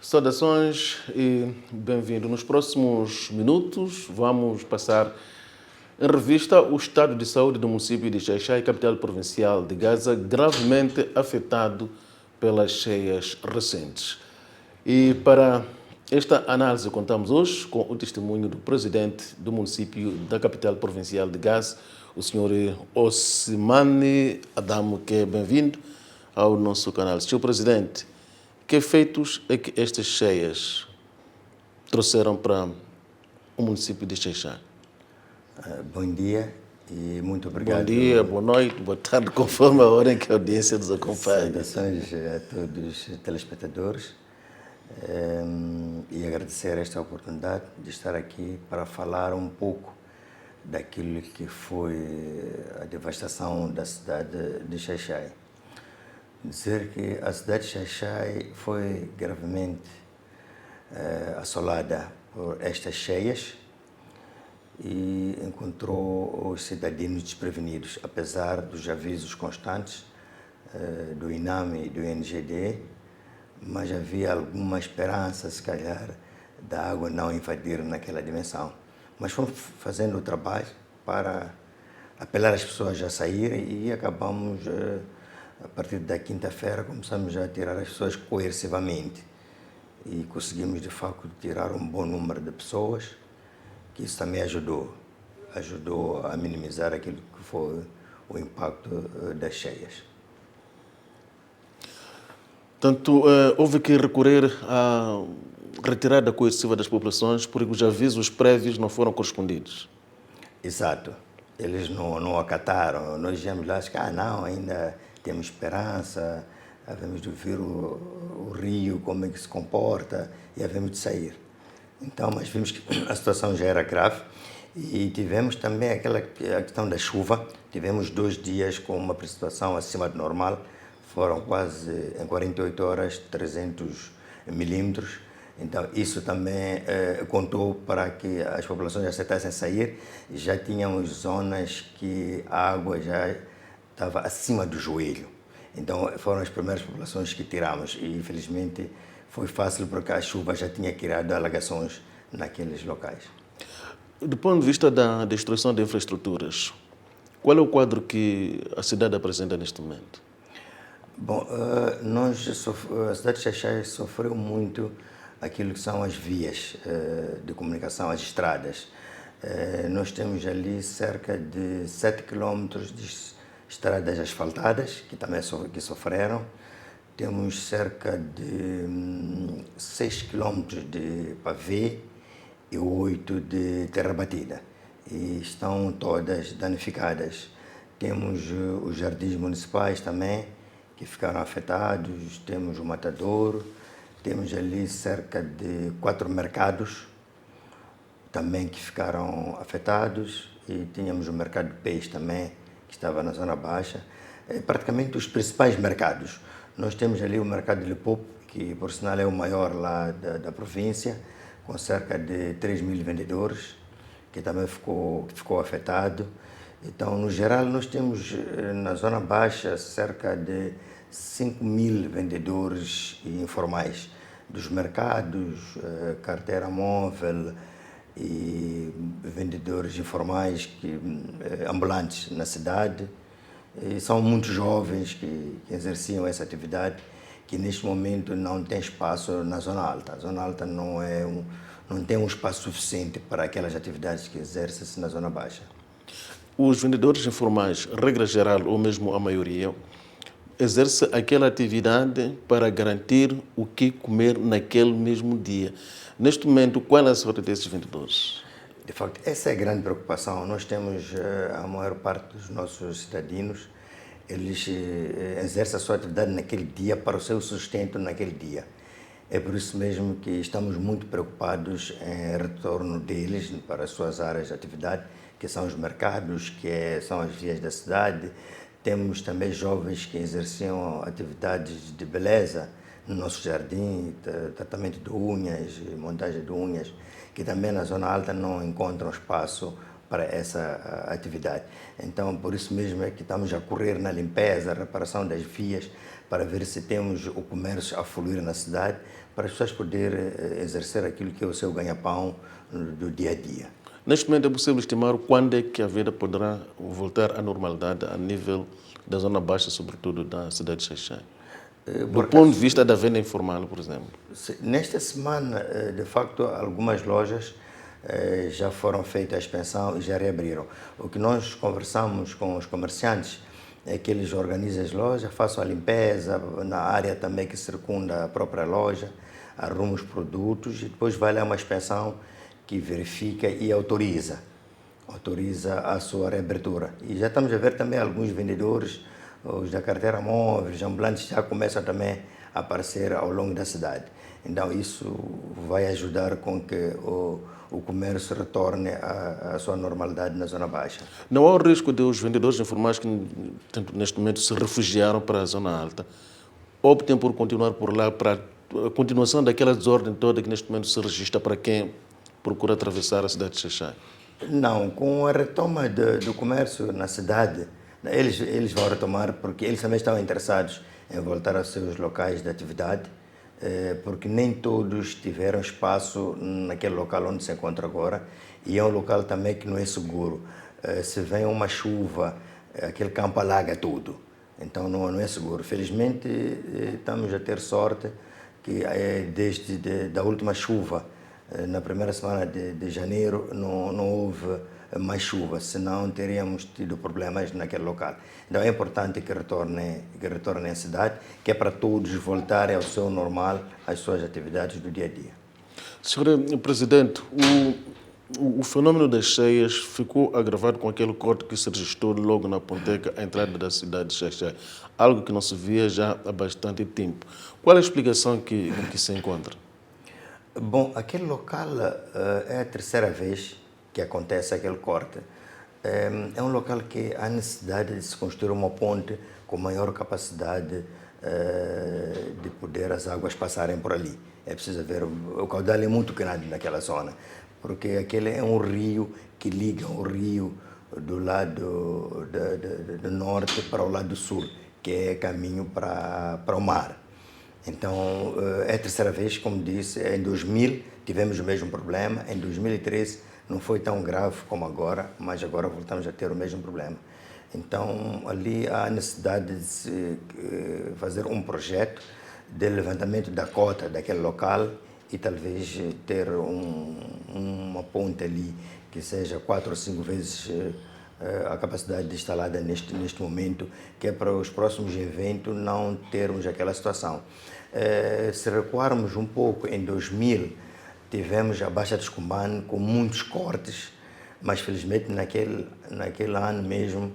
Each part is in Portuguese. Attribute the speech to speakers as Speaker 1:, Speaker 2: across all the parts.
Speaker 1: Saudações e bem-vindo. Nos próximos minutos vamos passar em revista o estado de saúde do município de Xai-Xai, capital provincial de Gaza, gravemente afetado pelas cheias recentes. E para esta análise contamos hoje com o testemunho do presidente do município da capital provincial de Gaza, o senhor Osmane Adamo, que é bem-vindo ao nosso canal. Senhor presidente, que efeitos é que estas cheias trouxeram para o município de Xai-Xai?
Speaker 2: Bom dia e muito obrigado.
Speaker 1: Bom dia, boa noite, boa tarde, conforme a hora em que a audiência nos acompanha.
Speaker 2: Saudações a todos os telespectadores e agradecer esta oportunidade de estar aqui para falar um pouco daquilo que foi a devastação da cidade de Xai-Xai. Dizer que a cidade de Xai-Xai foi gravemente assolada por estas cheias e encontrou os cidadãos desprevenidos, apesar dos avisos constantes do INAME e do INGD, mas havia alguma esperança, se calhar, da água não invadir naquela dimensão. Mas fomos fazendo o trabalho para apelar as pessoas a saírem e acabamos, a partir da quinta-feira, começamos a tirar as pessoas coercivamente e conseguimos, de facto, tirar um bom número de pessoas, que isso também ajudou a minimizar aquilo que foi o impacto das cheias.
Speaker 1: Portanto, houve que recorrer à retirada coerciva das populações porque os avisos prévios não foram correspondidos.
Speaker 2: Exato. Eles não acataram. Nós dizemos lá que não, ainda temos esperança, havemos de ver o rio, como é que se comporta e havemos de sair. Então, mas vimos que a situação já era grave e tivemos também a questão da chuva. Tivemos 2 dias com uma precipitação acima do normal, foram quase em 48 horas 300 milímetros. Então, isso também contou para que as populações aceitassem sair. Já tínhamos zonas que a água já estava acima do joelho. Então, foram as primeiras populações que tiramos e, infelizmente, foi fácil porque a chuva já tinha criado alagações naqueles locais.
Speaker 1: Do ponto de vista da destruição de infraestruturas, qual é o quadro que a cidade apresenta neste momento?
Speaker 2: Bom, a cidade de Xai-Xai sofreu muito aquilo que são as vias de comunicação, as estradas. Nós temos ali cerca de 7 quilômetros de estradas asfaltadas, que também sofreram. Temos cerca de 6 quilômetros de pavê e 8 de terra batida. E estão todas danificadas. Temos os jardins municipais também, que ficaram afetados. Temos o matadouro. Temos ali cerca de 4 mercados também que ficaram afetados. E tínhamos o mercado de peixe também, que estava na zona baixa. Praticamente os principais mercados. Nós temos ali o mercado de Lipopo, que por sinal é o maior lá da província, com cerca de 3 mil vendedores, que também ficou afetado. Então, no geral, nós temos na zona baixa cerca de 5 mil vendedores informais, dos mercados, carteira móvel e vendedores informais ambulantes na cidade. E são muitos jovens que exerciam essa atividade, que neste momento não tem espaço na Zona Alta. A Zona Alta não tem um espaço suficiente para aquelas atividades que exercem-se na Zona Baixa.
Speaker 1: Os vendedores informais, regra geral, ou mesmo a maioria, exercem aquela atividade para garantir o que comer naquele mesmo dia. Neste momento, qual é a sorte desses vendedores?
Speaker 2: De facto, essa é a grande preocupação. Nós temos a maior parte dos nossos cidadãos, eles exercem a sua atividade naquele dia para o seu sustento naquele dia. É por isso mesmo que estamos muito preocupados em retorno deles para as suas áreas de atividade, que são os mercados, são as vias da cidade. Temos também jovens que exerciam atividades de beleza no nosso jardim, tratamento de unhas, montagem de unhas, que também na Zona Alta não encontram espaço para essa atividade. Então, por isso mesmo é que estamos a correr na limpeza, reparação das vias, para ver se temos o comércio a fluir na cidade, para as pessoas poderem exercer aquilo que é o seu ganha-pão do dia a dia.
Speaker 1: Neste momento é possível estimar quando é que a vida poderá voltar à normalidade a nível da zona baixa, sobretudo da cidade de Xai-Xai? Do ponto de vista da venda informal, por exemplo.
Speaker 2: Nesta semana, de facto, algumas lojas já foram feitas a expansão e já reabriram. O que nós conversamos com os comerciantes é que eles organizam as lojas, façam a limpeza na área também que circunda a própria loja, arrumam os produtos e depois vai lá uma expansão que verifica e autoriza a sua reabertura. E já estamos a ver também alguns vendedores, os da carteira móvel, os ambulantes já começam também a aparecer ao longo da cidade. Então isso vai ajudar com que o comércio retorne à sua normalidade na zona baixa.
Speaker 1: Não há o risco de os vendedores informais que neste momento se refugiaram para a zona alta optem por continuar por lá para a continuação daquela desordem toda que neste momento se registra para quem procura atravessar a cidade de Xai-Xai?
Speaker 2: Não, com a retoma do comércio na cidade, eles vão retomar porque eles também estão interessados em voltar aos seus locais de atividade, porque nem todos tiveram espaço naquele local onde se encontra agora e é um local também que não é seguro. Se vem uma chuva, aquele campo alaga tudo, então não é seguro. Felizmente estamos a ter sorte que desde da última chuva, na primeira semana de janeiro, não houve mais chuva, senão teríamos tido problemas naquele local. Então é importante que retornem à cidade, que é para todos voltarem ao seu normal, às suas atividades do dia a dia.
Speaker 1: Senhor Presidente, o fenômeno das cheias ficou agravado com aquele corte que se registrou logo na Ponteca, à entrada da cidade de Xai-Xai, algo que não se via já há bastante tempo. Qual é a explicação que se encontra?
Speaker 2: Bom, aquele local é a terceira vez que acontece aquele corte. É um local que há necessidade de se construir uma ponte com maior capacidade de poder as águas passarem por ali. É preciso ver, o caudal é muito grande naquela zona, porque aquele é um rio que liga o rio do lado do norte para o lado do sul, que é caminho para o mar. Então, é a terceira vez, como disse, em 2000 tivemos o mesmo problema, em 2013 não foi tão grave como agora, mas agora voltamos a ter o mesmo problema. Então, ali há necessidade de se fazer um projeto de levantamento da cota daquele local e talvez ter uma ponte ali que seja 4 ou 5 vezes a capacidade instalada neste momento, que é para os próximos eventos não termos aquela situação. Se recuarmos um pouco, em 2000 tivemos a Baixa de Escumane com muitos cortes, mas felizmente naquele ano mesmo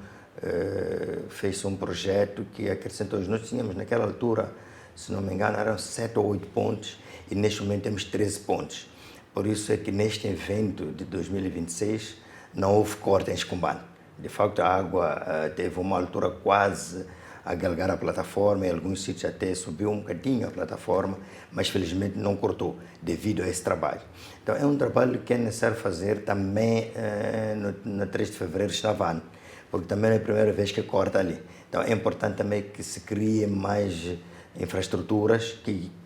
Speaker 2: fez-se um projeto que acrescentou. Nós tínhamos naquela altura, se não me engano, eram 7 ou 8 pontes e neste momento temos 13 pontes. Por isso é que neste evento de 2026 não houve corte em Escumane. De facto, a água teve uma altura quase a galgar a plataforma, em alguns sítios até subiu um bocadinho a plataforma, mas felizmente não cortou, devido a esse trabalho. Então é um trabalho que é necessário fazer também no 3 de fevereiro Estavane, porque também é a primeira vez que corta ali. Então é importante também que se crie mais infraestruturas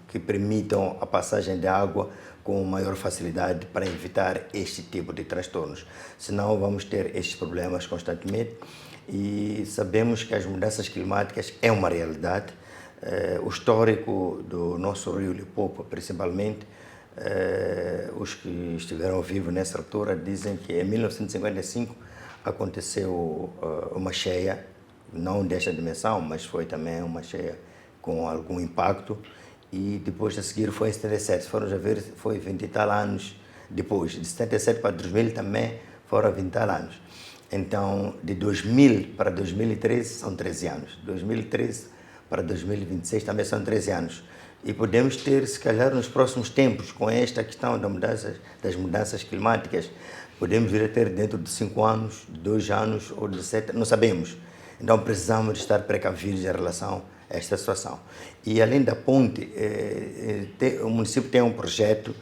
Speaker 2: que permitam a passagem de água com maior facilidade para evitar este tipo de transtornos. Senão vamos ter estes problemas constantemente e sabemos que as mudanças climáticas é uma realidade. O histórico do nosso rio Limpopo, principalmente, os que estiveram vivos nessa altura dizem que em 1955 aconteceu uma cheia, não desta dimensão, mas foi também uma cheia com algum impacto. E depois a seguir foi em 77, foram já ver, foi 20 e tal anos depois. De 77 para 2000 também foram 20 e tal anos. Então, de 2000 para 2013 são 13 anos. 2013 para 2026 também são 13 anos. E podemos ter, se calhar, nos próximos tempos, com esta questão das mudanças climáticas, podemos vir a ter dentro de 5 anos, de 2 anos ou de 7, não sabemos. Então, precisamos estar precavidos em relação a esta situação. E além da ponte, o município tem um projeto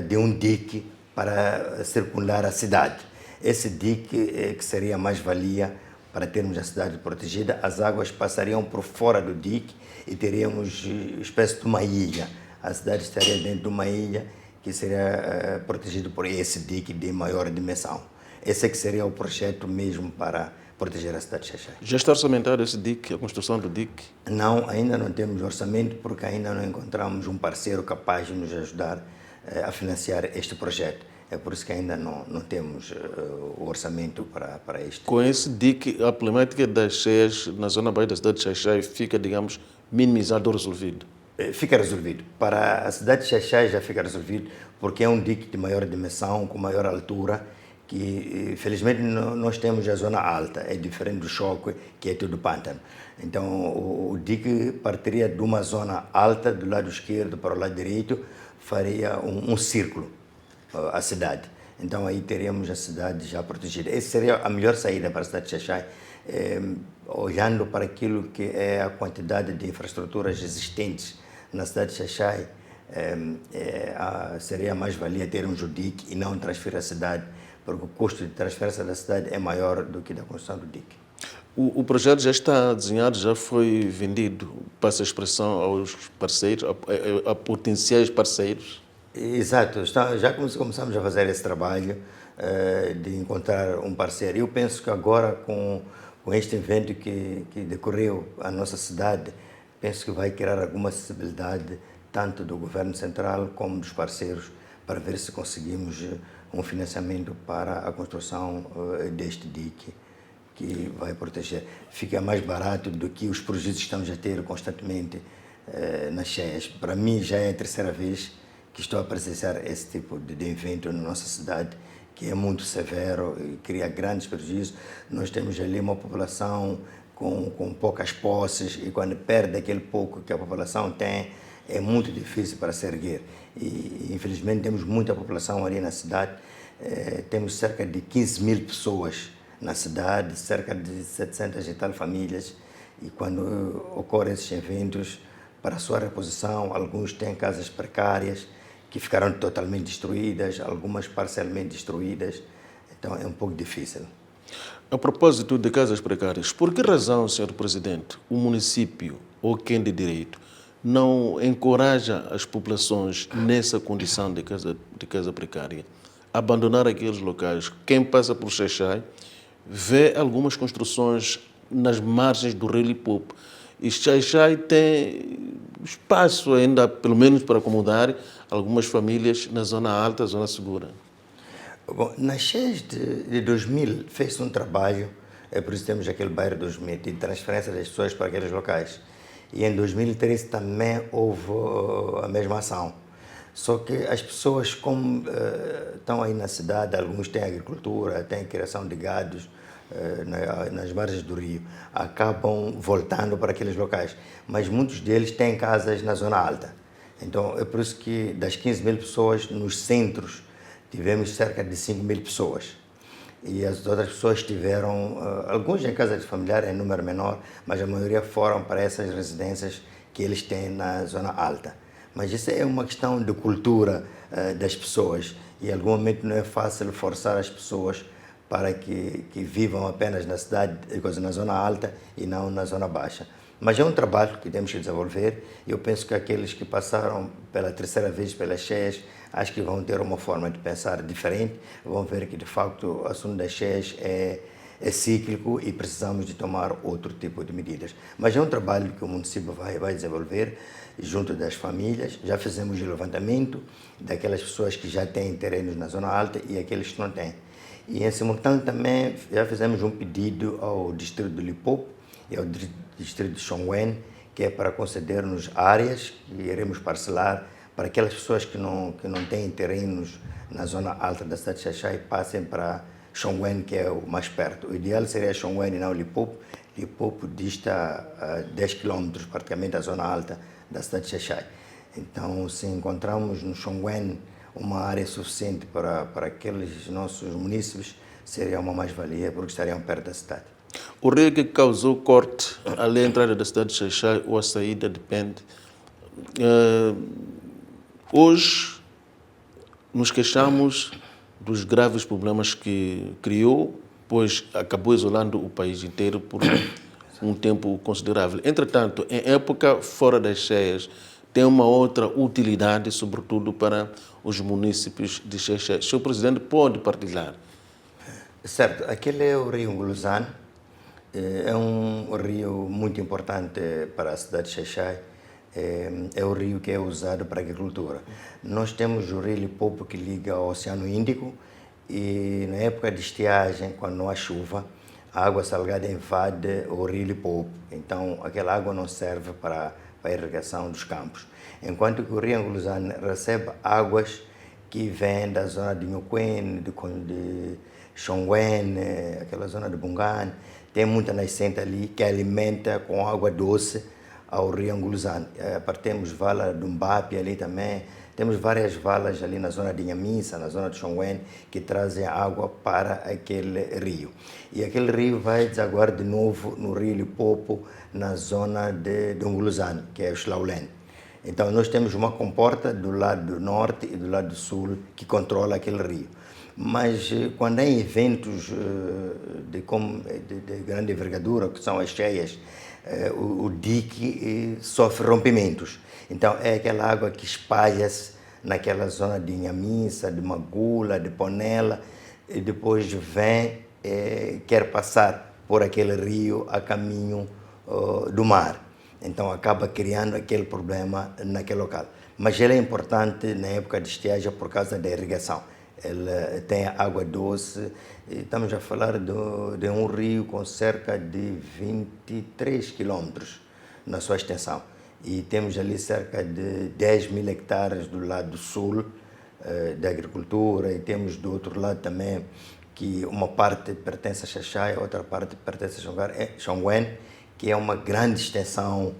Speaker 2: de um dique para circundar a cidade. esse dique que seria mais-valia para termos a cidade protegida. As águas passariam por fora do dique e teríamos espécie de uma ilha. A cidade estaria dentro de uma ilha que seria protegida por esse dique de maior dimensão. Esse é que seria o projeto mesmo para proteger a cidade de Xai-Xai.
Speaker 1: Já está orçamentado esse dique, a construção do dique?
Speaker 2: Não, ainda não temos orçamento porque ainda não encontramos um parceiro capaz de nos ajudar a financiar este projeto. É por isso que ainda não temos o orçamento para este.
Speaker 1: Com esse dique, a problemática das cheias na zona baixo da cidade de Xai-Xai fica, digamos, minimizado ou resolvido?
Speaker 2: Fica resolvido. Para a cidade de Xai-Xai já fica resolvido porque é um dique de maior dimensão, com maior altura, que felizmente nós temos a zona alta, é diferente do Choque, que é tudo pântano. Então o dique partiria de uma zona alta do lado esquerdo para o lado direito, faria um círculo a cidade. Então aí teríamos a cidade já protegida. Essa seria a melhor saída para a cidade de Xai-Xai, olhando para aquilo que é a quantidade de infraestruturas existentes na cidade de Xai-Xai. Seria mais-valia ter um dique e não transferir a cidade, porque o custo de transferência da cidade é maior do que da construção do dique.
Speaker 1: O projeto já está desenhado, já foi vendido, passa a expressão aos parceiros, a potenciais parceiros?
Speaker 2: Exato, já começamos a fazer esse trabalho de encontrar um parceiro. Eu penso que agora, com este evento que decorreu a nossa cidade, penso que vai criar alguma acessibilidade, tanto do governo central como dos parceiros, para ver se conseguimos um financiamento para a construção deste dique, que vai proteger. Fica mais barato do que os projetos que estamos a ter constantemente nas cheias. Para mim, já é a terceira vez que estou a presenciar esse tipo de evento na nossa cidade, que é muito severo e cria grandes prejuízos. Nós temos ali uma população com poucas posses e quando perde aquele pouco que a população tem, é muito difícil para se erguer. E infelizmente temos muita população ali na cidade, temos cerca de 15 mil pessoas na cidade, cerca de 700 e tal famílias, e quando ocorrem esses eventos, para a sua reposição, alguns têm casas precárias, que ficaram totalmente destruídas, algumas parcialmente destruídas, então é um pouco difícil.
Speaker 1: A propósito de casas precárias, por que razão, Sr. Presidente, o município ou quem de direito não encoraja as populações nessa condição de casa precária a abandonar aqueles locais? Quem passa por Xai-Xai vê algumas construções nas margens do rio Limpopo e Xai-Xai tem espaço ainda, pelo menos para acomodar algumas famílias na zona alta, zona segura.
Speaker 2: Bom, nas cheias de 2000 fez-se um trabalho, é por isso que temos aquele bairro 2000, de transferência das pessoas para aqueles locais. E em 2013 também houve a mesma ação. Só que as pessoas, como estão aí na cidade, alguns têm agricultura, têm criação de gados nas margens do rio, acabam voltando para aqueles locais. Mas muitos deles têm casas na zona alta. Então é por isso que das 15 mil pessoas, nos centros, tivemos cerca de 5 mil pessoas. E as outras pessoas tiveram, alguns em casa de familiar em número menor, mas a maioria foram para essas residências que eles têm na zona alta. Mas isso é uma questão de cultura das pessoas e em algum momento não é fácil forçar as pessoas para que vivam apenas na cidade, na zona alta e não na zona baixa. Mas é um trabalho que temos que desenvolver e eu penso que aqueles que passaram pela terceira vez pelas cheias, acho que vão ter uma forma de pensar diferente, vão ver que de facto o assunto das cheias é cíclico e precisamos de tomar outro tipo de medidas. Mas é um trabalho que o município vai desenvolver junto das famílias. Já fizemos o levantamento daquelas pessoas que já têm terrenos na zona alta e aqueles que não têm. E em simultâneo também já fizemos um pedido ao distrito do Limpopo e ao distrito de Chongwen, que é para conceder-nos áreas que iremos parcelar para aquelas pessoas que não têm terrenos na zona alta da cidade de Xai-Xai passem para Chongwen, que é o mais perto. O ideal seria Chongwen e não Limpopo. Limpopo dista a 10 km praticamente da zona alta da cidade de Xai-Xai. Então, se encontrarmos no Chongwen uma área suficiente para aqueles nossos munícipes, seria uma mais-valia, porque estariam perto da cidade.
Speaker 1: O rio que causou corte ali à entrada da cidade de Xai-Xai ou a saída depende. Hoje nos queixamos dos graves problemas que criou, pois acabou isolando o país inteiro por um tempo considerável. Entretanto, em época fora das cheias, tem uma outra utilidade, sobretudo para os munícipes de Xai-Xai. O senhor presidente pode partilhar?
Speaker 2: Certo, aquele é o rio Nguluzane, é um rio muito importante para a cidade de Xai-Xai, é o rio que é usado para a agricultura. Nós temos o rio Limpopo que liga ao Oceano Índico e na época de estiagem, quando não há chuva, a água salgada invade o rio Limpopo, então aquela água não serve para a irrigação dos campos. Enquanto que o rio Nguluzane recebe águas que vêm da zona de Nhoquene, de Xonguene, aquela zona de Bungane, tem muita nascente ali que alimenta com água doce ao rio Nguluzane. Temos vala do Mbapi ali também, temos várias valas ali na zona de Inhamissa, na zona de Xonguene, que trazem água para aquele rio. E aquele rio vai desaguar de novo no rio Limpopo, na zona de Nguluzane, que é o Xlaulene. Então nós temos uma comporta do lado norte e do lado sul que controla aquele rio. Mas quando há eventos de grande envergadura, que são as cheias, o dique sofre rompimentos. Então é aquela água que espalha-se naquela zona de Inhamissa, de Magula, de Ponela, e depois vem, quer passar por aquele rio a caminho do mar. Então acaba criando aquele problema naquele local. Mas ele é importante na época de estiagem por causa da irrigação. Ele tem água doce, estamos a falar de um rio com cerca de 23 quilômetros na sua extensão. E temos ali cerca de 10 mil hectares do lado sul da agricultura, e temos do outro lado também que uma parte pertence a Xai-Xai, outra parte pertence a Xonguene, que é uma grande extensão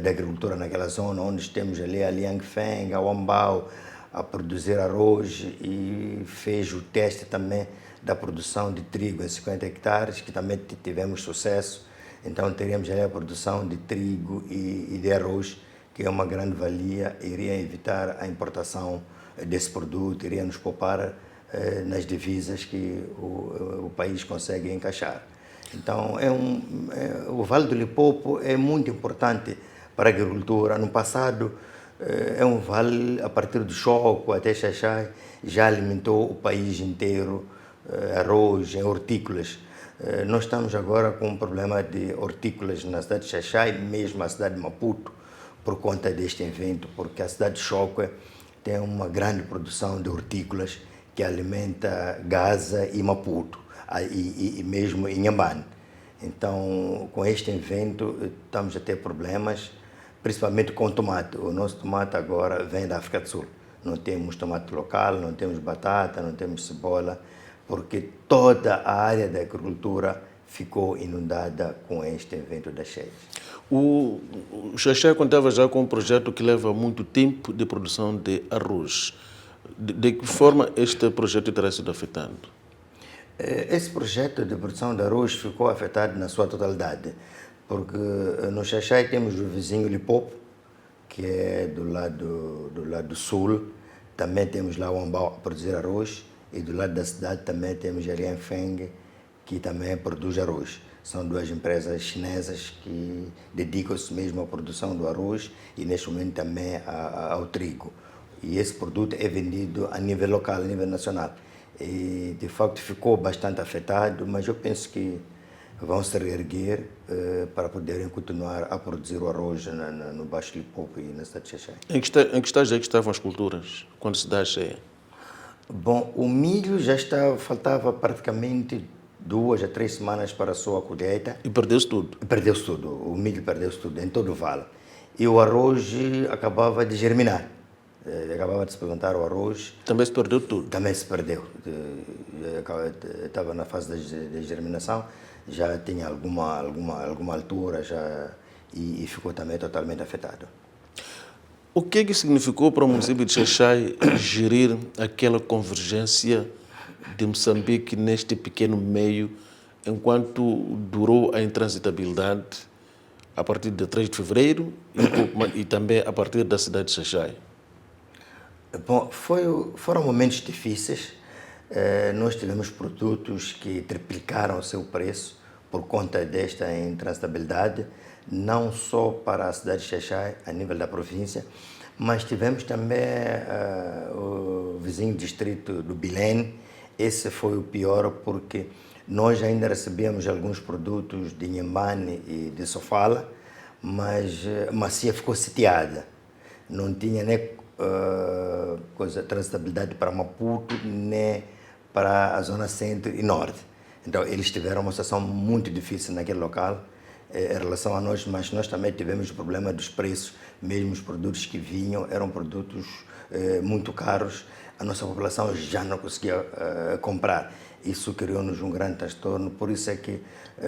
Speaker 2: da agricultura naquela zona, onde temos ali a Liangfeng, a Wambao, a produzir arroz, e fez o teste também da produção de trigo em 50 hectares, que também tivemos sucesso. Então teríamos ali a produção de trigo e de arroz, que é uma grande valia, iria evitar a importação desse produto, iria nos poupar nas divisas que o país consegue encaixar. Então o Vale do Limpopo é muito importante para a agricultura. No passado, é um vale, a partir do Choco até Xai-Xai, já alimentou o país inteiro, arroz, em hortícolas. Nós estamos agora com um problema de hortícolas na cidade de Xai-Xai, mesmo a cidade de Maputo, por conta deste evento, porque a cidade de Choco tem uma grande produção de hortícolas que alimenta Gaza e Maputo, e mesmo Inhambane. Então, com este evento, estamos a ter problemas, principalmente com o tomate. O nosso tomate agora vem da África do Sul. Não temos tomate local, não temos batata, não temos cebola, porque toda a área da agricultura ficou inundada com este evento das cheias.
Speaker 1: O Xai-Xai contava já com um projeto que leva muito tempo de produção de arroz. De que forma este projeto terá sido afetado?
Speaker 2: Esse projeto de produção de arroz ficou afetado na sua totalidade, porque no Xai-Xai temos o vizinho Limpopo, que é do lado sul, também temos lá o Ambao a produzir arroz, e do lado da cidade também temos a Lianfeng, que também produz arroz. São duas empresas chinesas que dedicam-se mesmo à produção do arroz e neste momento também ao trigo. E esse produto é vendido a nível local, a nível nacional. E de facto ficou bastante afetado, mas eu penso que vão se reerguer para poderem continuar a produzir o arroz no Baixo Limpopo e na cidade de Xai-Xai.
Speaker 1: Em que estágio é que estavam as culturas quando se dá a cheia?
Speaker 2: Bom, o milho já faltava praticamente 2 a 3 semanas para a sua colheita.
Speaker 1: E perdeu-se tudo?
Speaker 2: Perdeu-se tudo, o milho perdeu-se tudo, em todo o vale. E o arroz acabava de germinar. Acabava de se plantar o arroz.
Speaker 1: Também se perdeu tudo?
Speaker 2: Também se perdeu. Estava na fase de germinação, já tinha alguma altura já, e ficou também totalmente afetado.
Speaker 1: O que é que significou para o município de Xai-Xai gerir aquela convergência de Moçambique neste pequeno meio, enquanto durou a intransitabilidade a partir de 3 de fevereiro e também a partir da cidade de Xai-Xai?
Speaker 2: Bom, foram momentos difíceis, Nós tivemos produtos que triplicaram o seu preço por conta desta intransitabilidade, não só para a cidade de Xai-Xai, a nível da província, mas tivemos também o vizinho distrito do Bilene. Esse foi o pior porque nós ainda recebíamos alguns produtos de Inhambane e de Sofala, mas a Macia ficou sitiada. Não tinha nem transitabilidade para Maputo, nem para a zona centro e norte. Então, eles tiveram uma situação muito difícil naquele local em relação a nós, mas nós também tivemos o problema dos preços. Mesmo os produtos que vinham eram produtos muito caros, a nossa população já não conseguia comprar. Isso criou-nos um grande transtorno, por isso é que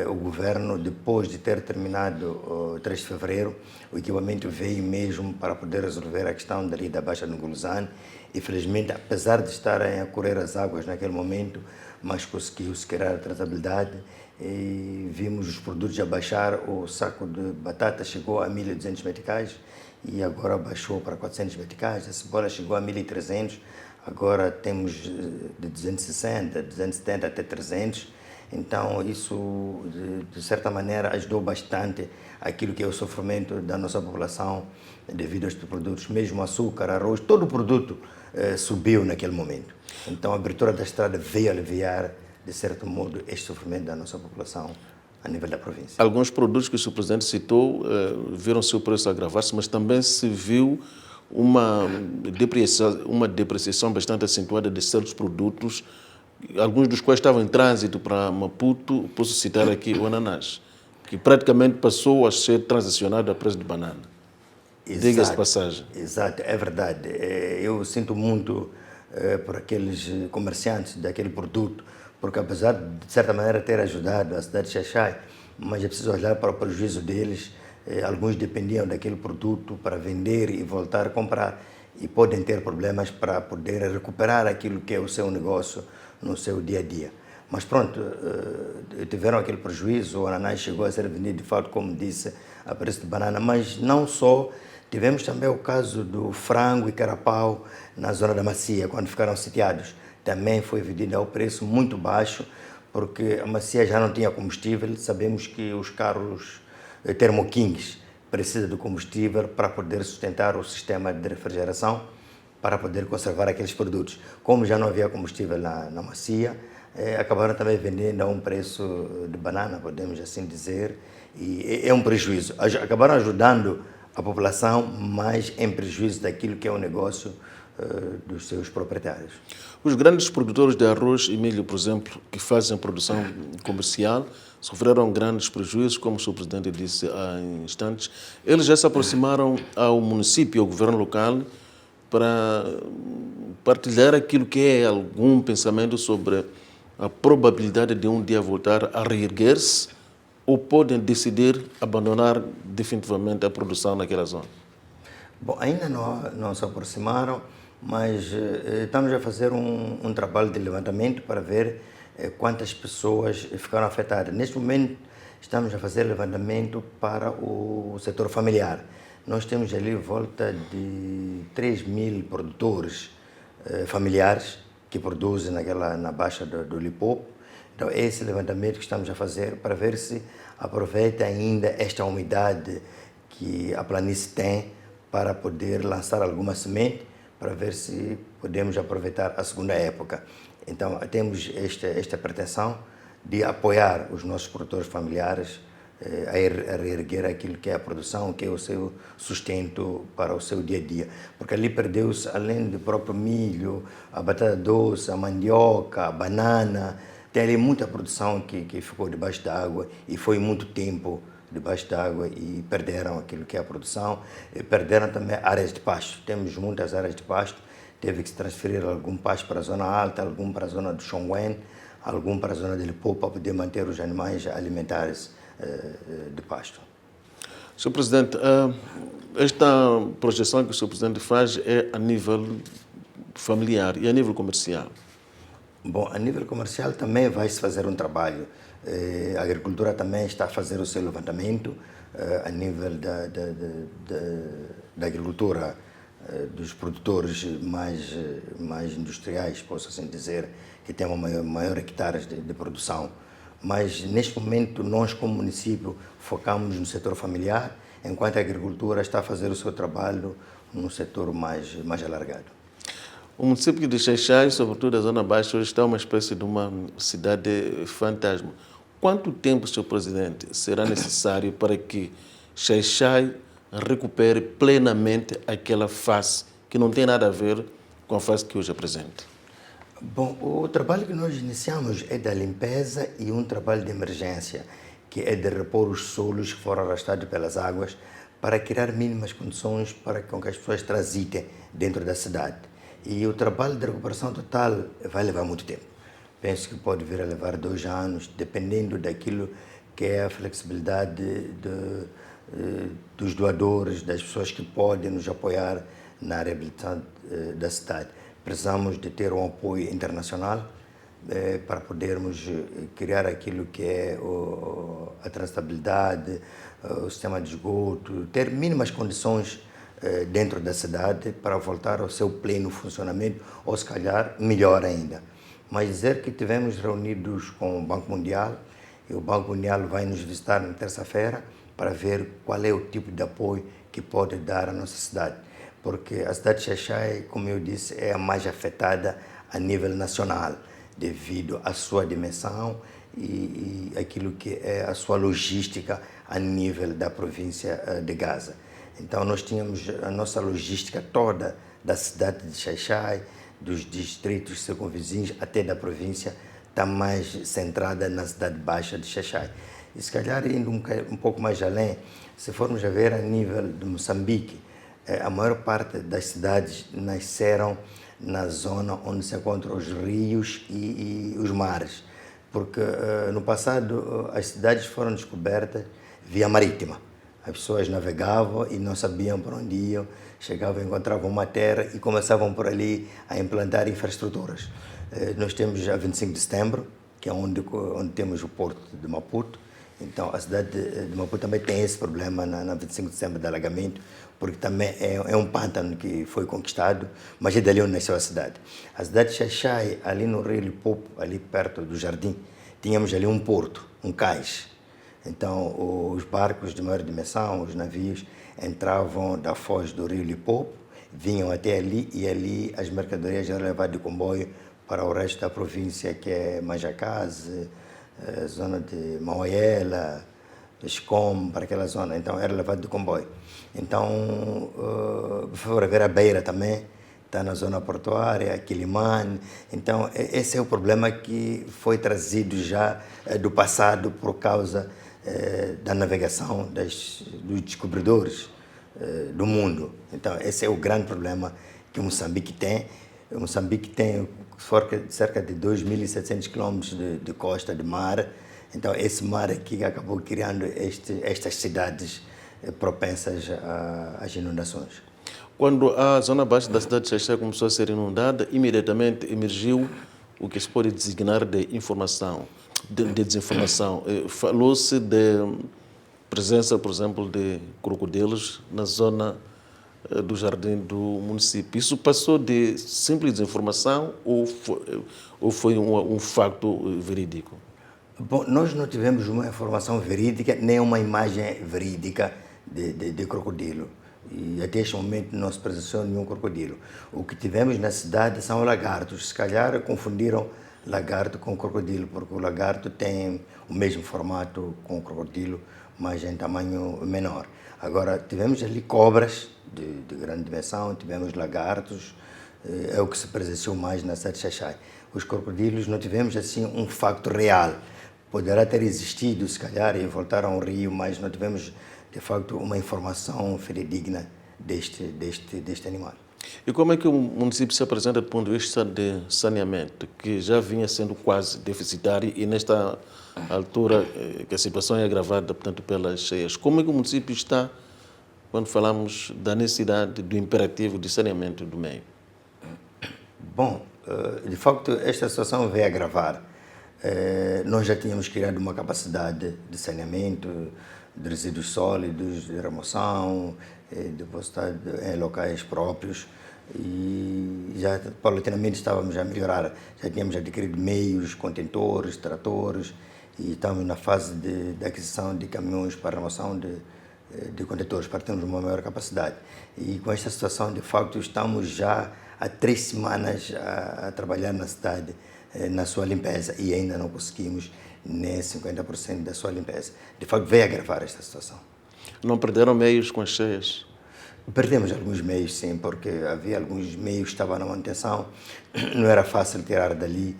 Speaker 2: o governo, depois de ter terminado o 3 de fevereiro, o equipamento veio mesmo para poder resolver a questão dali da Baixa do Nguluzane. Infelizmente, apesar de estarem a correr as águas naquele momento, mas conseguiu-se criar a trazabilidade e vimos os produtos a baixar. O saco de batata chegou a 1.200 meticais e agora baixou para 400 meticais. A cebola chegou a 1.300, agora temos de 260, 270 até 300. Então isso, de certa maneira, ajudou bastante aquilo que é o sofrimento da nossa população devido a estes produtos. Mesmo açúcar, arroz, todo o produto subiu naquele momento. Então a abertura da estrada veio aliviar, de certo modo, este sofrimento da nossa população a nível da província.
Speaker 1: Alguns produtos que o Sr. Presidente citou viram seu preço agravar-se, mas também se viu uma depreciação bastante acentuada de certos produtos, alguns dos quais estavam em trânsito para Maputo. Posso citar aqui o ananás, que praticamente passou a ser transacionado a preço de banana. Diga-se passagem.
Speaker 2: Exato, é verdade. Eu sinto muito por aqueles comerciantes daquele produto, porque apesar de certa maneira ter ajudado a cidade de Xai-Xai, mas é preciso olhar para o prejuízo deles. Alguns dependiam daquele produto para vender e voltar a comprar e podem ter problemas para poder recuperar aquilo que é o seu negócio no seu dia a dia. Mas pronto, tiveram aquele prejuízo. O ananás chegou a ser vendido de fato, como disse, a preço de banana, mas não só. Tivemos também o caso do frango e carapau na zona da Macia, quando ficaram sitiados. Também foi vendido a um preço muito baixo, porque a Macia já não tinha combustível. Sabemos que os carros termoquinhos precisam de combustível para poder sustentar o sistema de refrigeração, para poder conservar aqueles produtos. Como já não havia combustível na Macia, acabaram também vendendo a um preço de banana, podemos assim dizer, e é um prejuízo. Acabaram ajudando a população, mas em prejuízo daquilo que é o negócio dos seus proprietários.
Speaker 1: Os grandes produtores de arroz e milho, por exemplo, que fazem produção comercial, sofreram grandes prejuízos, como o Sr. Presidente disse há instantes. Eles já se aproximaram ao município, ao governo local, para partilhar aquilo que é algum pensamento sobre a probabilidade de um dia voltar a reerguer-se, ou podem decidir abandonar definitivamente a produção naquela zona?
Speaker 2: Bom, ainda não se aproximaram, mas estamos a fazer um trabalho de levantamento para ver quantas pessoas ficaram afetadas. Neste momento, estamos a fazer levantamento para o setor familiar. Nós temos ali volta de 3.000 produtores familiares que produzem na Baixa do Limpopo. Então, é esse levantamento que estamos a fazer para ver se aproveita ainda esta umidade que a planície tem para poder lançar alguma semente, para ver se podemos aproveitar a segunda época. Então, temos esta pretensão de apoiar os nossos produtores familiares a reerguer aquilo que é a produção, que é o seu sustento para o seu dia a dia. Porque ali perdeu-se, além do próprio milho, a batata doce, a mandioca, a banana, tem ali muita produção que ficou debaixo d'água e foi muito tempo debaixo d'água e perderam aquilo que é a produção. E perderam também áreas de pasto. Temos muitas áreas de pasto, teve que se transferir algum pasto para a zona alta, algum para a zona do Xongwen, algum para a zona de Limpopo, para poder manter os animais alimentares de pasto.
Speaker 1: Sr. Presidente, esta projeção que o Sr. Presidente faz é a nível familiar e a nível comercial?
Speaker 2: Bom, a nível comercial também vai-se fazer um trabalho. A agricultura também está a fazer o seu levantamento a nível da agricultura dos produtores mais industriais, posso assim dizer, que têm uma maior hectares de produção. Mas neste momento nós como município focamos no setor familiar, enquanto a agricultura está a fazer o seu trabalho no setor mais alargado.
Speaker 1: O município de Xai-Xai, sobretudo a Zona Baixa, hoje está uma espécie de uma cidade fantasma. Quanto tempo, Sr. Presidente, será necessário para que Xai-Xai recupere plenamente aquela face que não tem nada a ver com a face que hoje apresenta?
Speaker 2: Bom, o trabalho que nós iniciamos é da limpeza e um trabalho de emergência, que é de repor os solos que foram arrastados pelas águas para criar mínimas condições para que as pessoas transitem dentro da cidade. E o trabalho de recuperação total vai levar muito tempo. Penso que pode vir a levar 2 anos, dependendo daquilo que é a flexibilidade dos doadores, das pessoas que podem nos apoiar na reabilitação da cidade. Precisamos de ter um apoio internacional para podermos criar aquilo que é a transitabilidade, o sistema de esgoto, ter mínimas condições dentro da cidade para voltar ao seu pleno funcionamento, ou se calhar melhor ainda. Mas dizer que tivemos reunidos com o Banco Mundial, e o Banco Mundial vai nos visitar na terça-feira para ver qual é o tipo de apoio que pode dar à nossa cidade. Porque a cidade de Xai-Xai, como eu disse, é a mais afetada a nível nacional, devido à sua dimensão e aquilo que é a sua logística a nível da província de Gaza. Então nós tínhamos a nossa logística toda da cidade de Xai-Xai, dos distritos circunvizinhos até da província, está mais centrada na cidade baixa de Xai-Xai. E se calhar indo um pouco mais além, se formos a ver a nível de Moçambique, a maior parte das cidades nasceram na zona onde se encontram os rios e os mares, porque no passado as cidades foram descobertas via marítima. As pessoas navegavam e não sabiam para onde iam, chegavam, encontravam uma terra e começavam por ali a implantar infraestruturas. Nós temos a 25 de setembro, que é onde temos o porto de Maputo. Então, a cidade de Maputo também tem esse problema na 25 de setembro de alagamento, porque também é um pântano que foi conquistado, mas é dali onde nasceu a cidade. A cidade de Xai-Xai, ali no Rio Limpopo, ali perto do Jardim, tínhamos ali um porto, um cais. Então, os barcos de maior dimensão, os navios, entravam da foz do Rio Limpopo, vinham até ali e ali as mercadorias eram levadas de comboio para o resto da província, que é Majacase, zona de Mauaiela, Escom, para aquela zona. Então, era levado de comboio. Então, por favor, ver a Beira também, está na zona portuária, Quilimane. Então, esse é o problema que foi trazido já do passado por causa da navegação dos descobridores do mundo. Então, esse é o grande problema que Moçambique tem. Moçambique tem cerca de 2.700 quilômetros de costa, de mar. Então, esse mar aqui acabou criando estas cidades propensas às inundações.
Speaker 1: Quando a zona baixa da cidade de Xai-Xai começou a ser inundada, imediatamente emergiu o que se pode designar de informação, de desinformação. Falou-se de presença, por exemplo, de crocodilos na zona do jardim do município. Isso passou de simples desinformação ou foi um facto verídico?
Speaker 2: Bom, nós não tivemos uma informação verídica, nem uma imagem verídica de crocodilo. E até este momento não se presenciou nenhum crocodilo. O que tivemos na cidade são lagartos. Se calhar confundiram lagarto com crocodilo, porque o lagarto tem o mesmo formato com o crocodilo, mas em tamanho menor. Agora, tivemos ali cobras de grande dimensão, tivemos lagartos, é o que se presenciou mais na cidade de Xai-Xai. Os crocodilos não tivemos assim um facto real. Poderá ter existido, se calhar, e voltar a um rio, mas não tivemos, de facto, uma informação fidedigna deste animal.
Speaker 1: E como é que o município se apresenta do ponto de vista de saneamento, que já vinha sendo quase deficitário e nesta altura que a situação é agravada, portanto, pelas cheias? Como é que o município está quando falamos da necessidade do imperativo de saneamento do meio?
Speaker 2: Bom, de facto, esta situação veio agravar. Nós já tínhamos criado uma capacidade de saneamento de resíduos sólidos, de remoção, depositar em locais próprios. E já paulatinamente estávamos a melhorar. Já tínhamos adquirido meios, contentores, tratores, e estamos na fase de aquisição de caminhões para remoção de contentores, para termos uma maior capacidade. E com esta situação, de facto, estamos já há 3 semanas a trabalhar na cidade, na sua limpeza, e ainda não conseguimos nem 50% da sua limpeza. De facto, veio agravar esta situação.
Speaker 1: Não perderam meios com as cheias?
Speaker 2: Perdemos alguns meios, sim, porque havia alguns meios que estavam na manutenção, não era fácil tirar dali.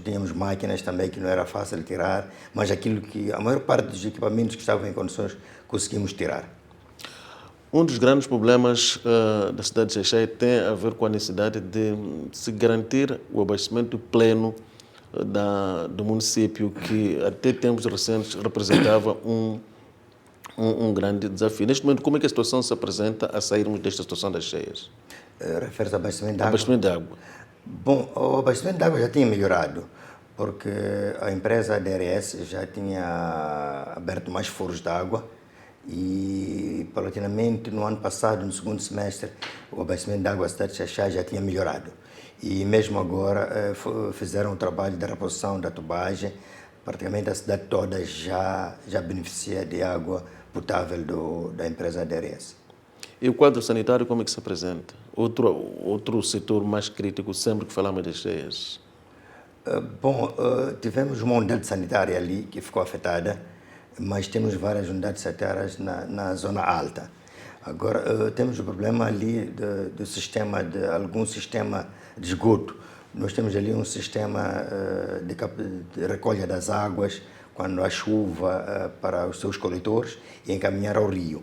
Speaker 2: Tínhamos máquinas também que não era fácil tirar, mas aquilo que a maior parte dos equipamentos que estavam em condições conseguimos tirar.
Speaker 1: Um dos grandes problemas da cidade de Xai-Xai tem a ver com a necessidade de se garantir o abastecimento pleno do município, que até tempos recentes representava um grande desafio. Neste momento, como é que a situação se apresenta a sairmos desta situação das cheias?
Speaker 2: Refere-se ao abastecimento de água?
Speaker 1: Abastecimento de água.
Speaker 2: Bom, o abastecimento de água já tinha melhorado, porque a empresa DRS já tinha aberto mais furos de água e, paulatinamente, no ano passado, no segundo semestre, o abastecimento de água da cidade de Xai-Xai já tinha melhorado. E mesmo agora fizeram o trabalho da reposição da tubagem. Praticamente a cidade toda já beneficia de água potável da empresa DRS.
Speaker 1: E o quadro sanitário como é que se apresenta? Outro setor mais crítico sempre que falamos das cheias.
Speaker 2: Bom, tivemos uma unidade sanitária ali que ficou afetada, mas temos várias unidades sanitárias na zona alta. Agora, temos o problema ali do sistema, de algum sistema de esgoto. Nós temos ali um sistema de recolha das águas quando há chuva para os seus coletores e encaminhar ao rio.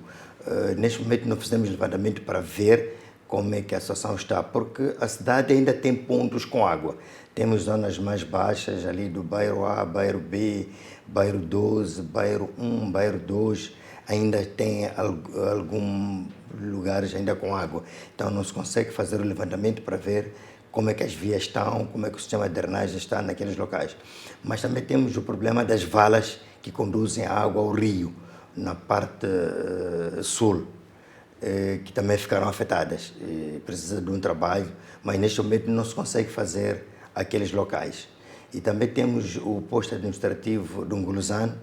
Speaker 2: Neste momento não fizemos levantamento para ver como é que a situação está, porque a cidade ainda tem pontos com água. Temos zonas mais baixas ali do bairro A, bairro B, bairro 12, bairro 1, bairro 2, ainda tem alguns lugares ainda com água. Então não se consegue fazer o levantamento para ver como é que as vias estão, como é que o sistema de drenagem está naqueles locais. Mas também temos o problema das valas que conduzem a água ao rio, na parte sul, que também ficaram afetadas. Precisa de um trabalho, mas neste momento não se consegue fazer aqueles locais. E também temos o posto administrativo de Nguluzan,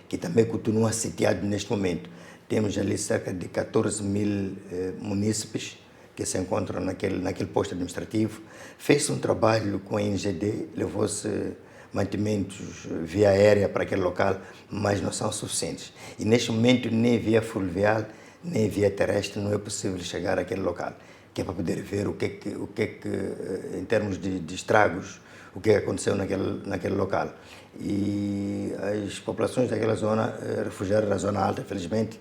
Speaker 2: que também continua sitiado neste momento. Temos ali cerca de 14 mil munícipes que se encontram naquele posto administrativo. Fez-se um trabalho com a NGD, levou-se mantimentos via aérea para aquele local, mas não são suficientes. E neste momento, nem via fluvial, nem via terrestre, não é possível chegar àquele local, que é para poder ver o que é que em termos de estragos, o que aconteceu naquele local. E as populações daquela zona refugiaram na zona alta, felizmente.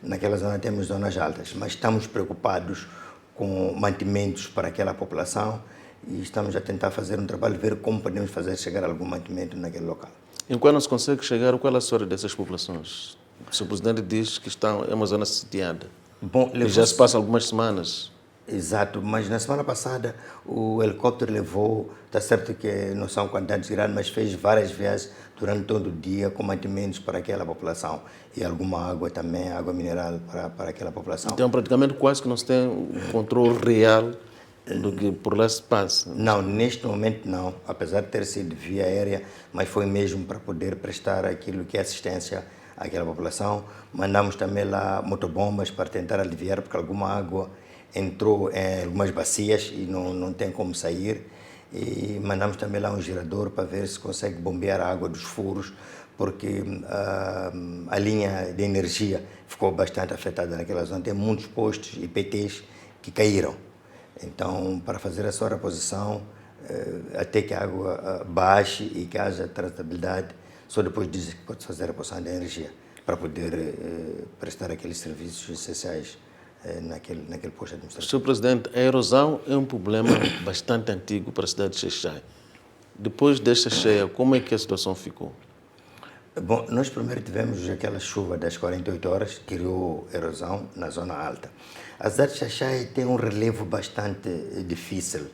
Speaker 2: Naquela zona temos zonas altas, mas estamos preocupados com mantimentos para aquela população e estamos a tentar fazer um trabalho, ver como podemos fazer chegar algum mantimento naquele local.
Speaker 1: Enquanto não se consegue chegar, qual é a história dessas populações? O Sr. Presidente diz que é uma zona sitiada.
Speaker 2: Bom,
Speaker 1: e já se passa algumas semanas.
Speaker 2: Exato, mas na semana passada o helicóptero levou, está certo que não são quantidades grandes, mas fez várias viagens durante todo o dia com mantimentos para aquela população e alguma água também, água mineral para aquela população.
Speaker 1: Então praticamente quase que não se tem um controle real do que por lá se passa.
Speaker 2: Não, neste momento não, apesar de ter sido via aérea, mas foi mesmo para poder prestar aquilo que é assistência àquela população. Mandamos também lá motobombas para tentar aliviar, porque alguma água entrou em algumas bacias e não tem como sair. E mandamos também lá um gerador para ver se consegue bombear a água dos furos, porque a linha de energia ficou bastante afetada naquela zona. Tem muitos postos e PTs que caíram. Então, para fazer a sua reposição, até que a água baixe e que haja tratabilidade, só depois disso que pode fazer a reposição da energia, para poder prestar aqueles serviços essenciais naquele posto administrativo.
Speaker 1: Sr. Presidente, a erosão é um problema bastante antigo para a cidade de Xai-Xai. Depois desta cheia, como é que a situação ficou?
Speaker 2: Bom, nós primeiro tivemos aquela chuva das 48 horas, que criou erosão na zona alta. A cidade de Xai-Xai tem um relevo bastante difícil,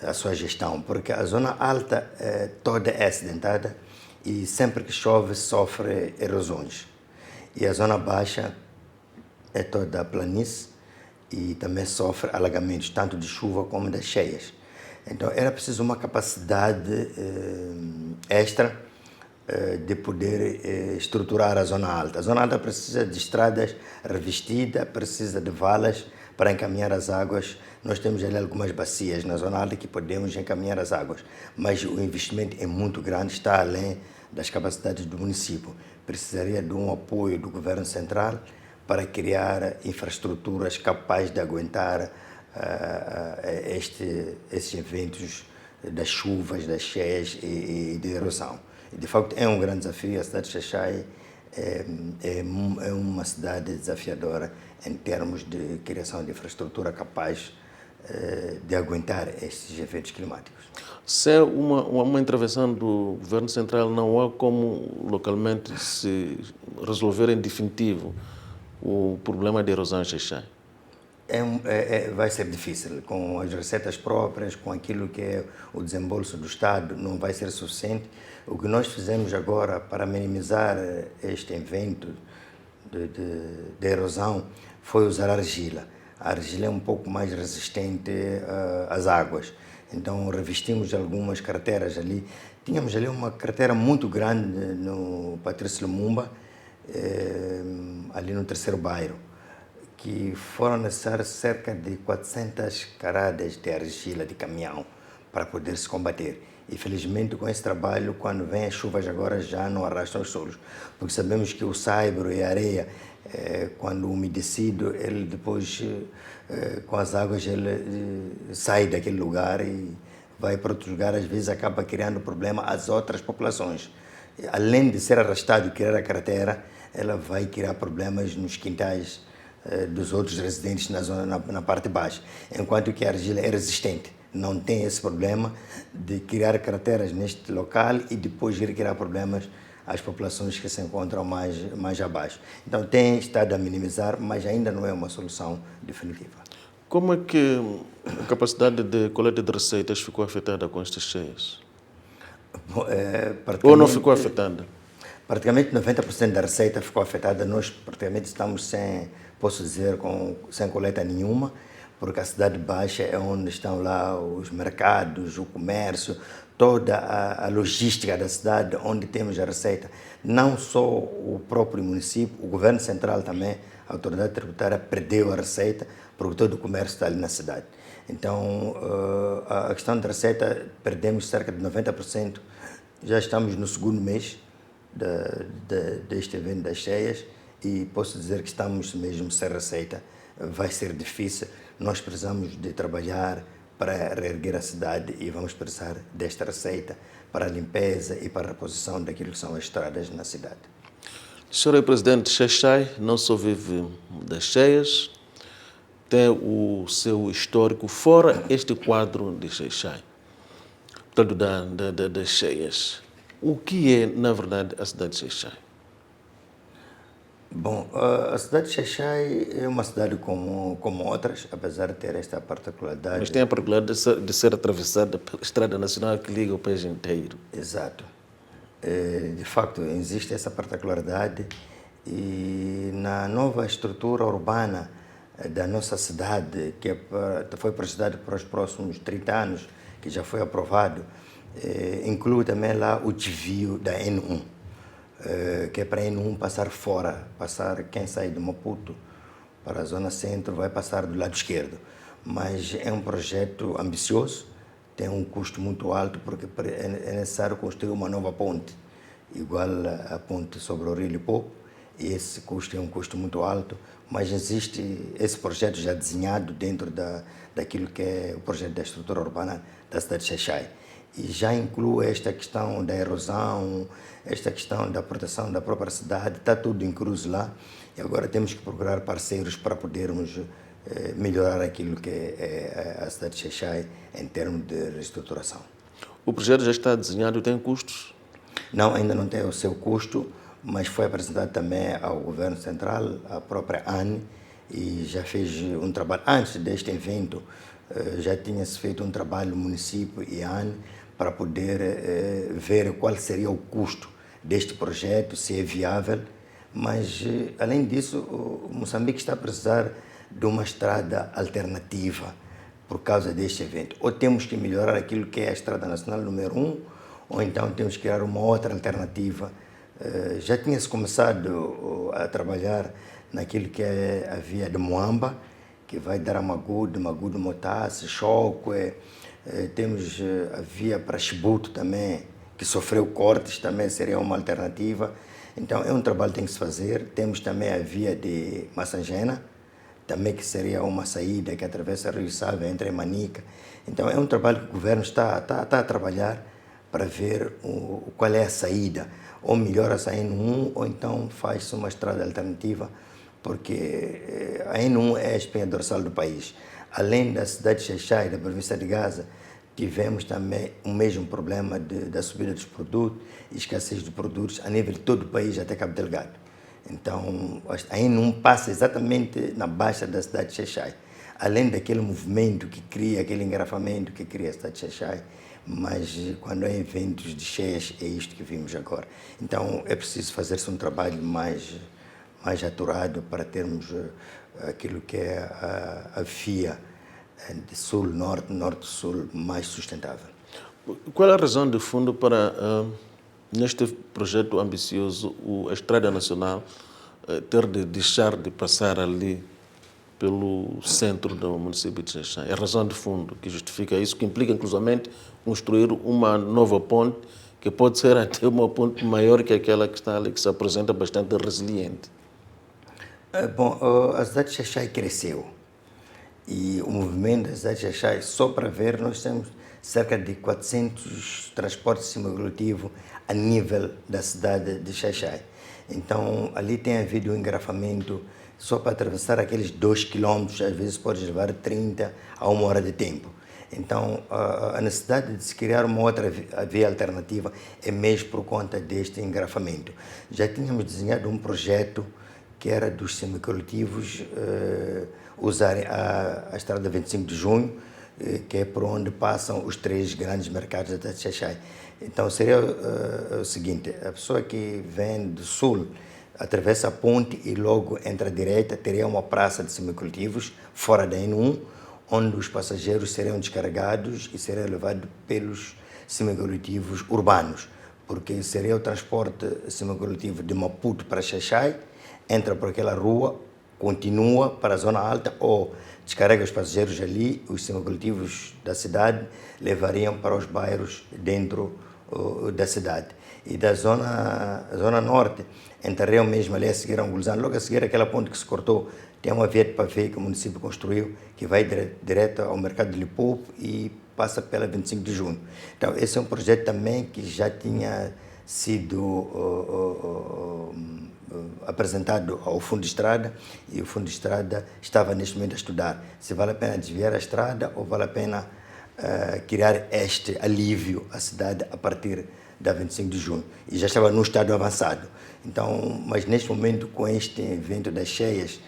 Speaker 2: a sua gestão, porque a zona alta toda é acidentada e sempre que chove sofre erosões. E a zona baixa é toda a planície e também sofre alagamentos, tanto de chuva como das cheias. Então era preciso uma capacidade extra de poder estruturar a zona alta. A zona alta precisa de estradas revestidas, precisa de valas para encaminhar as águas. Nós temos ali algumas bacias na zona alta que podemos encaminhar as águas, mas o investimento é muito grande, está além das capacidades do município. Precisaria de um apoio do governo central para criar infraestruturas capazes de aguentar estes eventos das chuvas, das cheias e de erosão. De facto, é um grande desafio. A cidade de Xai-Xai é uma cidade desafiadora em termos de criação de infraestrutura capaz de aguentar estes eventos climáticos.
Speaker 1: Se é uma intervenção do governo central, não há como localmente se resolver em definitivo o problema de erosão em Xai-Xai?
Speaker 2: Vai ser difícil. Com as receitas próprias, com aquilo que é o desembolso do Estado, não vai ser suficiente. O que nós fizemos agora para minimizar este evento de erosão foi usar argila. A argila é um pouco mais resistente às águas. Então revestimos algumas crateras ali. Tínhamos ali uma cratera muito grande no Patrício Lumumba, ali no terceiro bairro, que foram necessárias cerca de 400 caradas de argila de caminhão para poder se combater. E felizmente com esse trabalho, quando vem as chuvas agora já não arrastam os solos, porque sabemos que o saibro e a areia, quando umedecido, ele depois com as águas ele sai daquele lugar e vai para outro lugar, às vezes acaba criando problema às outras populações. Além de ser arrastado e criar a cratera, ela vai criar problemas nos quintais dos outros residentes na parte baixa, enquanto que a argila é resistente, não tem esse problema de criar crateras neste local e depois ir criar problemas às populações que se encontram mais abaixo. Então tem estado a minimizar, mas ainda não é uma solução definitiva.
Speaker 1: Como é que a capacidade de coleta de receitas ficou afetada com estas cheias? Ou não ficou afetada?
Speaker 2: Praticamente 90% da receita ficou afetada. Nós praticamente estamos posso dizer, sem coleta nenhuma, porque a cidade baixa é onde estão lá os mercados, o comércio, toda a logística da cidade, onde temos a receita. Não só o próprio município, o governo central também, a autoridade tributária perdeu a receita, porque todo o comércio está ali na cidade. Então, a questão da receita, perdemos cerca de 90%. Já estamos no segundo mês deste evento das cheias e posso dizer que estamos mesmo sem receita. Vai ser difícil. Nós precisamos de trabalhar para reerguer a cidade e vamos precisar desta receita para a limpeza e para a reposição daquilo que são as estradas na cidade.
Speaker 1: O senhor é presidente de Xai-Xai, não só vive das cheias, tem o seu histórico fora este quadro de Xai-Xai, portanto das cheias. O que é, na verdade, a cidade de Xai-Xai?
Speaker 2: Bom, a cidade de Xai-Xai é uma cidade como outras, apesar de ter esta particularidade.
Speaker 1: Mas tem a particularidade de ser atravessada pela estrada nacional que liga o país inteiro.
Speaker 2: Exato. De facto, existe essa particularidade e na nova estrutura urbana da nossa cidade, que foi projetada para os próximos 30 anos, que já foi aprovado, inclui também lá o desvio da N1. Que é para a N1 passar fora, quem sai de Maputo para a zona centro vai passar do lado esquerdo. Mas é um projeto ambicioso, tem um custo muito alto porque é necessário construir uma nova ponte, igual a ponte sobre o Rio Limpopo, e esse custo é um custo muito alto, mas existe esse projeto já desenhado dentro daquilo que é o projeto da estrutura urbana da cidade de Xai-Xai. E já inclui esta questão da erosão, esta questão da proteção da própria cidade, está tudo incluso lá. E agora temos que procurar parceiros para podermos melhorar aquilo que é a cidade de Xai-Xai em termos de reestruturação.
Speaker 1: O projeto já está desenhado e tem custos?
Speaker 2: Não, ainda não tem o seu custo, mas foi apresentado também ao Governo Central, à própria ANE, e já fez um trabalho. Antes deste evento, já tinha-se feito um trabalho no município e ANE para poder ver qual seria o custo deste projeto, se é viável, Mas, além disso, o Moçambique está a precisar de uma estrada alternativa por causa deste evento. Ou temos que melhorar aquilo que é a Estrada Nacional número 1, ou então temos que criar uma outra alternativa. Já tinha-se começado a trabalhar naquilo que é a via de Moamba, que vai dar a Magudo, Motasse, Chocwe. Temos a via para Chibuto também, que sofreu cortes, também seria uma alternativa. Então é um trabalho que tem que se fazer. Temos também a via de Massangena, também que seria uma saída que atravessa Rio Sávio, entre Manica. Então é um trabalho que o governo está a trabalhar para ver qual é a saída. Ou melhora a N1, ou então faz-se uma estrada alternativa, porque a N1 é a espinha dorsal do país. Além da cidade de Xai-Xai, da província de Gaza, tivemos também o mesmo problema da subida dos produtos e escassez de produtos a nível de todo o país, até Cabo Delgado. Então, a N1 passa exatamente na baixa da cidade de Xai-Xai. Além daquele movimento que cria, aquele engarrafamento que cria a cidade de Xai-Xai, mas quando há eventos de cheias, é isto que vimos agora. Então, é preciso fazer-se um trabalho mais aturado para termos aquilo que é a via de sul-norte, norte-sul mais sustentável.
Speaker 1: Qual é a razão de fundo para, neste projeto ambicioso, a Estrada Nacional ter de deixar de passar ali pelo centro do município de Xai-Xai? É a razão de fundo que justifica isso, que implica, inclusivamente, construir uma nova ponte, que pode ser até uma ponte maior que aquela que está ali, que se apresenta bastante resiliente.
Speaker 2: Bom, a cidade de Xai-Xai cresceu. E o movimento da cidade de Xai-Xai, só para ver, nós temos cerca de 400 transportes semi-coletivos a nível da cidade de Xai-Xai. Então, ali tem havido um engarrafamento, só para atravessar aqueles 2 quilômetros, às vezes pode levar 30 a 1 hora de tempo. Então, a necessidade de se criar uma outra via alternativa é mesmo por conta deste engarrafamento. Já tínhamos desenhado um projeto que era dos semicoletivos usarem a estrada 25 de junho, que é por onde passam os 3 grandes mercados da Xai-Xai. Então seria o seguinte, a pessoa que vem do sul atravessa a ponte e logo entra à direita, teria uma praça de semicoletivos fora da N1, onde os passageiros seriam descarregados e seriam levados pelos semicoletivos urbanos, porque seria o transporte semicoletivo de Maputo para Xai-Xai, entra por aquela rua, continua para a zona alta ou descarrega os passageiros ali, os semicoletivos da cidade levariam para os bairros dentro da cidade. E da zona norte, entrariam mesmo ali a seguir a Angolizano, logo a seguir aquela ponte que se cortou, tem uma via de pavê que o município construiu, que vai direto ao mercado de Lipopo e passa pela 25 de junho. Então, esse é um projeto também que já tinha sido apresentado ao Fundo de Estrada, e o Fundo de Estrada estava neste momento a estudar se vale a pena desviar a estrada ou vale a pena criar este alívio à cidade a partir da 25 de junho. E já estava num estado avançado. Então, mas neste momento, com este evento das cheias,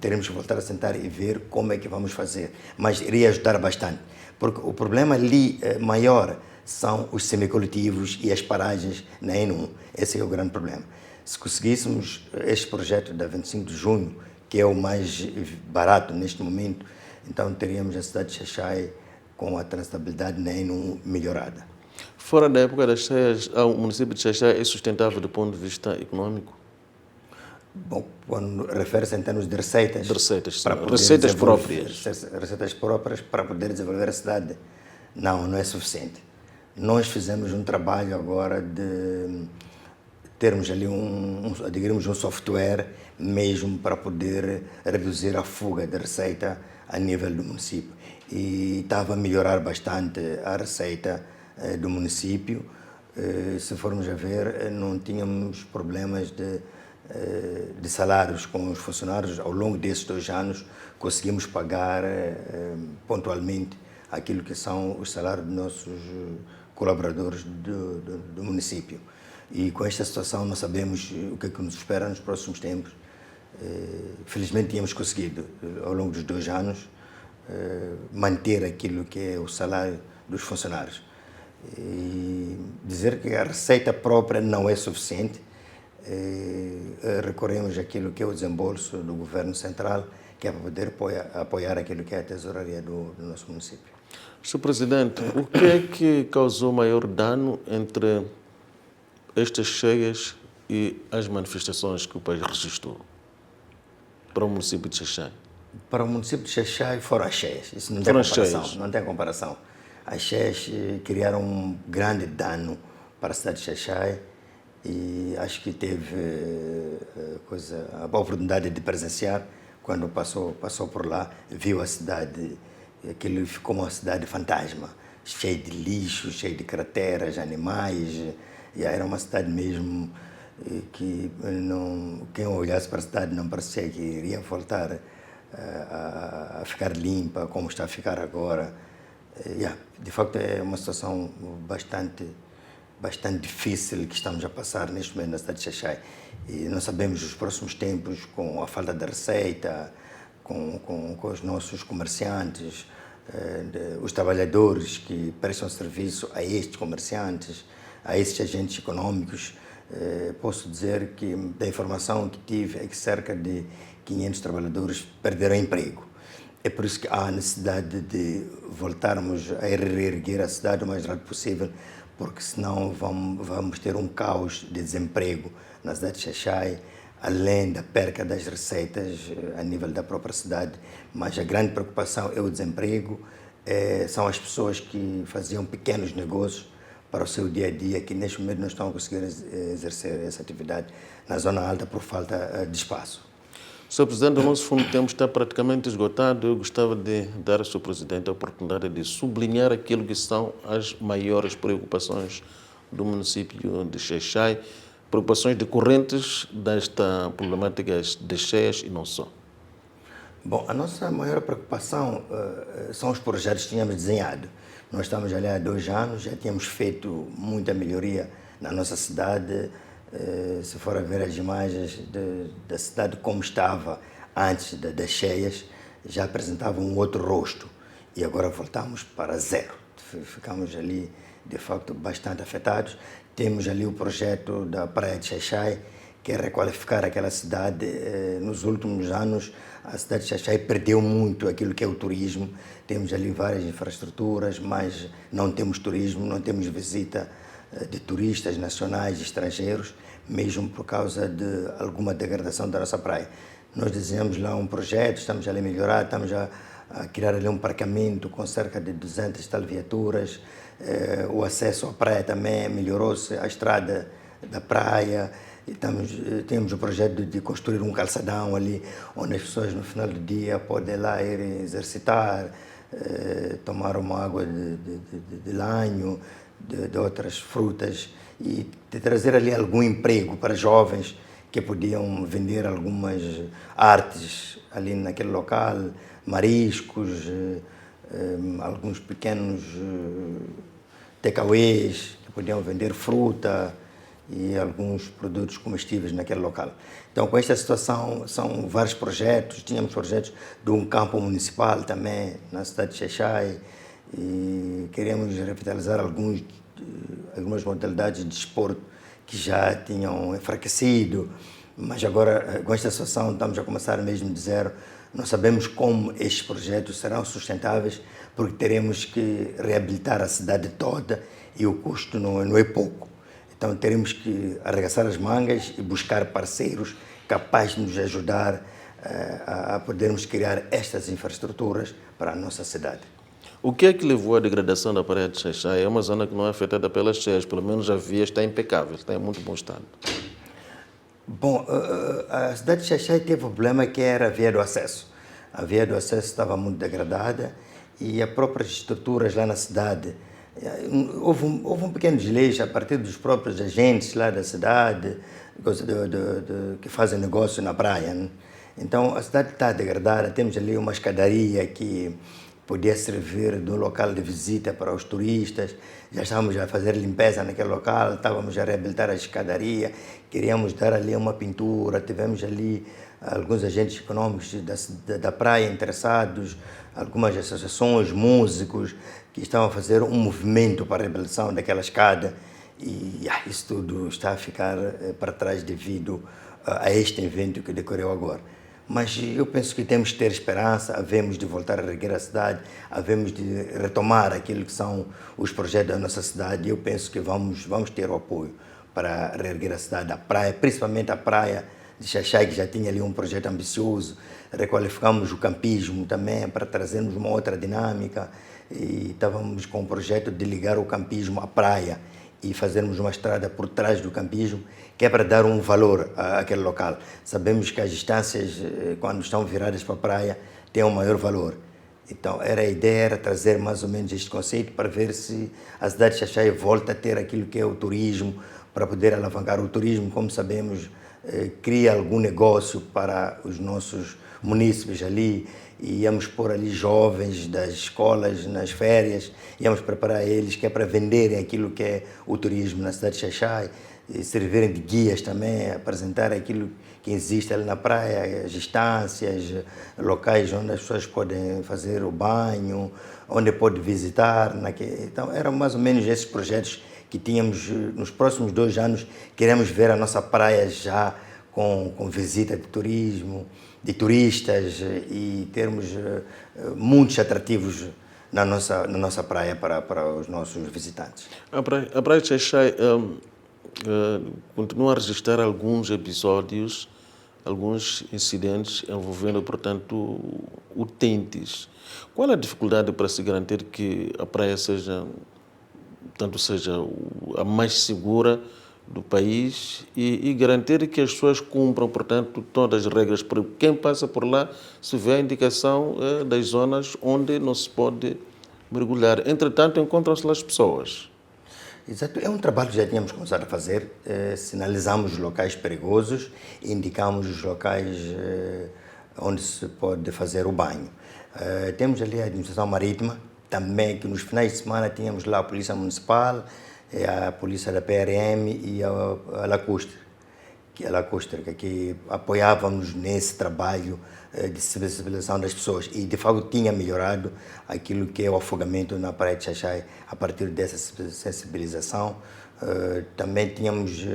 Speaker 2: teremos que voltar a sentar e ver como é que vamos fazer. Mas iria ajudar bastante, porque o problema ali maior são os semicoletivos e as paragens na N1. Esse é o grande problema. Se conseguíssemos este projeto da 25 de junho, que é o mais barato neste momento, então teríamos a cidade de Xai-Xai com a transitabilidade na N1 melhorada.
Speaker 1: Fora da época das cheias, o município de Xai-Xai é sustentável do ponto de vista econômico?
Speaker 2: Bom, quando refere-se em termos de receitas...
Speaker 1: Receitas próprias.
Speaker 2: Receitas próprias para poder desenvolver a cidade. Não é suficiente. Nós fizemos um trabalho agora de termos ali adquirimos um software mesmo para poder reduzir a fuga de receita a nível do município. E estava a melhorar bastante a receita do município. Se formos a ver, não tínhamos problemas de salários com os funcionários. Ao longo desses 2 anos, conseguimos pagar pontualmente aquilo que são os salários dos nossos colaboradores do município. E com esta situação não sabemos o que é que nos espera nos próximos tempos. Felizmente tínhamos conseguido, ao longo dos 2 anos, manter aquilo que é o salário dos funcionários. E dizer que a receita própria não é suficiente, recorremos àquilo que é o desembolso do governo central, que é para poder apoiar aquilo que é a tesouraria do nosso município.
Speaker 1: Sr. Presidente, o que é que causou maior dano entre estas cheias e as manifestações que o país registrou para o município de Xaixai?
Speaker 2: Para o município de Xaixai foram as cheias, isso não tem
Speaker 1: Foram as
Speaker 2: comparação.
Speaker 1: cheias.
Speaker 2: Não tem comparação. As cheias criaram um grande dano para a cidade de Xaixai e acho que teve a oportunidade de presenciar quando passou por lá, viu a cidade, aquilo ficou uma cidade fantasma, cheia de lixo, cheia de crateras, animais, e era uma cidade mesmo que quem olhasse para a cidade não parecia que iria voltar a ficar limpa como está a ficar agora. De facto é uma situação bastante difícil que estamos a passar neste momento na cidade de Xaixai. E não sabemos os próximos tempos, com a falta de receita, com os nossos comerciantes, os trabalhadores que prestam serviço a estes comerciantes, a estes agentes econômicos. Posso dizer que, da informação que tive, é que cerca de 500 trabalhadores perderam emprego. É por isso que há a necessidade de voltarmos a reerguer a cidade o mais rápido possível, porque senão vamos ter um caos de desemprego na cidade de Xaixai, além da perca das receitas a nível da própria cidade. Mas a grande preocupação é o desemprego, são as pessoas que faziam pequenos negócios para o seu dia a dia, que neste momento não estão a conseguir exercer essa atividade na zona alta por falta de espaço.
Speaker 1: Sr. Presidente, o nosso fundo de tempo está praticamente esgotado. Eu gostava de dar ao Sr. Presidente a oportunidade de sublinhar aquilo que são as maiores preocupações do município de Xaixai, preocupações decorrentes desta problemática de cheias e não só.
Speaker 2: Bom, a nossa maior preocupação são os projetos que tínhamos desenhado. Nós estamos ali há 2 anos, já tínhamos feito muita melhoria na nossa cidade. Se for a ver as imagens da cidade como estava antes das cheias, já apresentava um outro rosto e agora voltamos para zero. Ficamos ali, de facto, bastante afetados. Temos ali o projeto da Praia de Xaixai, que é requalificar aquela cidade. Nos últimos anos, a cidade de Xaixai perdeu muito aquilo que é o turismo. Temos ali várias infraestruturas, mas não temos turismo, não temos visita de turistas nacionais e estrangeiros, mesmo por causa de alguma degradação da nossa praia. Nós desenhamos lá um projeto, estamos ali a melhorar, estamos a criar ali um parqueamento com cerca de 200 e tal viaturas. O acesso à praia também melhorou-se, a estrada da praia. E temos o projeto de construir um calçadão ali, onde as pessoas no final do dia podem lá ir exercitar, tomar uma água de lanho, de outras frutas, e de trazer ali algum emprego para jovens que podiam vender algumas artes ali naquele local, mariscos, alguns pequenos takeaways que podiam vender fruta e alguns produtos comestíveis naquele local. Então, com esta situação, são vários projetos. Tínhamos projetos de um campo municipal também na cidade de Xaixai, e queremos revitalizar algumas modalidades de desporto que já tinham enfraquecido, mas agora, com esta situação, estamos a começar mesmo de zero. Não sabemos como estes projetos serão sustentáveis, porque teremos que reabilitar a cidade toda e o custo não é pouco. Então, teremos que arregaçar as mangas e buscar parceiros capazes de nos ajudar a podermos criar estas infraestruturas para a nossa cidade.
Speaker 1: O que é que levou à degradação da Praia de Xaixai? É uma zona que não é afetada pelas cheias, pelo menos a via está impecável, está em muito bom estado.
Speaker 2: Bom, a cidade de Xaixai teve um problema que era a via do acesso. A via do acesso estava muito degradada e as próprias estruturas lá na cidade, houve um pequeno desleixo a partir dos próprios agentes lá da cidade que fazem negócio na praia, né? Então a cidade está degradada, temos ali uma escadaria que podia servir de um local de visita para os turistas. Já estávamos a fazer limpeza naquele local, estávamos a reabilitar a escadaria, queríamos dar ali uma pintura, tivemos ali alguns agentes econômicos da praia interessados, algumas associações, músicos, que estavam a fazer um movimento para a reabilitação daquela escada. e isso tudo está a ficar para trás devido a este evento que decorreu agora. Mas eu penso que temos que ter esperança, havemos de voltar a reerguer a cidade, havemos de retomar aquilo que são os projetos da nossa cidade, e eu penso que vamos ter o apoio para reerguer a cidade, a praia, principalmente a praia de Xaixai, que já tinha ali um projeto ambicioso. Requalificamos o campismo também para trazermos uma outra dinâmica, e estávamos com o projeto de ligar o campismo à praia e fazermos uma estrada por trás do campismo, que é para dar um valor àquele local. Sabemos que as distâncias, quando estão viradas para a praia, têm um maior valor. Então, a ideia era trazer mais ou menos este conceito para ver se a cidade de Xaixai volta a ter aquilo que é o turismo, para poder alavancar o turismo. Como sabemos, cria algum negócio para os nossos munícipes ali, e íamos pôr ali jovens das escolas nas férias, íamos preparar eles, que é para venderem aquilo que é o turismo na cidade de Xaixai, e servirem de guias também, apresentar aquilo que existe ali na praia, as estâncias, locais onde as pessoas podem fazer o banho, onde pode visitar. Então, eram mais ou menos esses projetos que tínhamos. Nos próximos 2 anos, queremos ver a nossa praia já com visita de turismo, de turistas, e termos muitos atrativos na nossa praia para os nossos visitantes.
Speaker 1: A praia de Xaixai continua a registrar alguns episódios, alguns incidentes envolvendo, portanto, utentes. Qual a dificuldade para se garantir que a praia seja a mais segura do país e garantir que as pessoas cumpram, portanto, todas as regras? Porque quem passa por lá se vê a indicação das zonas onde não se pode mergulhar. Entretanto, encontram-se lá as pessoas.
Speaker 2: Exato, é um trabalho que já tínhamos começado a fazer. Sinalizamos os locais perigosos, indicamos os locais onde se pode fazer o banho. Temos ali a administração marítima, também, que nos finais de semana tínhamos lá a Polícia Municipal, a Polícia da PRM e a Lacustre, que apoiávamos nesse trabalho de sensibilização das pessoas, e de fato tinha melhorado aquilo que é o afogamento na praia de Xaixai a partir dessa sensibilização. Também tínhamos